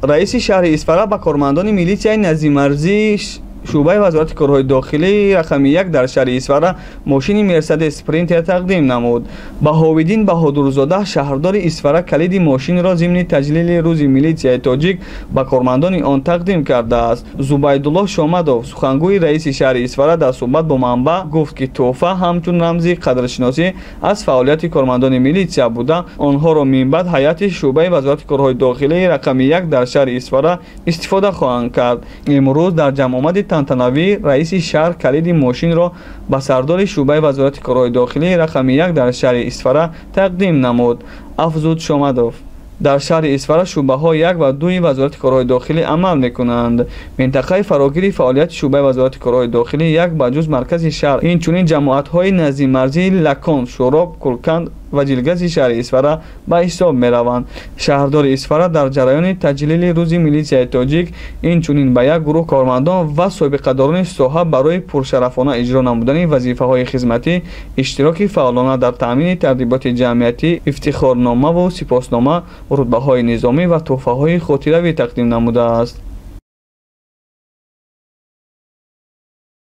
раиси шаҳри Исфара ба кормандони милитсияи наздимарзӣ шӯъбаи вазорати корҳои дохилӣ рақами 1 дар шаҳри Исфара мошини Мерседес Спринтер тақдим намуд. Баҳовиддин Баҳодурзода шаҳрдори Исфара калиди мошинро зимни таҷлили рӯзи милитсияи тоҷик ба кормандони он тақдим кардааст. Зубайдуллоҳ Шомадов, сухангӯи раиси шаҳри Исфара, дар суҳбат бо манбаъ гуфт, ки тӯҳфа ҳамчун рамзи қадршиносӣ аз фаъолияти кормандони милитсия буда, онҳоро минбаъд ҳайати шӯъбаи вазорати корҳои дохилии рақами 1 дар шаҳри Исфара истифода хоҳанд кард. Имрӯз дар ҷамъомади тантанавӣ раиси шаҳр калиди мошинро ба сардори шӯъбаи вазорати корҳои дохилии рақами 1 дар шаҳри Исфара тақдим намуд, афзуд Шомадов. дар шаҳри Исфара шӯъбаҳои 1 ва 2 вазорати корҳои дохилӣ амал мекунанд. Минтақаи фарогири фаъолияти шӯъбаи вазорати корҳои дохилӣ 1 ба ҷуз маркази шаҳр, инчунин ҷамоатҳои наздимарзии Лакон, Шуроб, Кулканд ва Ҷилгази шаҳри Исфара ба ҳисоб мераванд. Шаҳрдори Исфара дар ҷараёни таҷлили рӯзи милитсияи тоҷик инчунин ба 1 гурӯҳ кормандон ва собиқадорони соҳа барои пуршарафона иҷро намудани вазифаҳои хизматӣ, иштироки фаъолона дар таъмини тартиботи ҷамъиятӣ, ифтихорномаву сипоснома, рутбаҳои низомӣ ва тӯҳфаҳои хотиравӣ тақдим намудааст.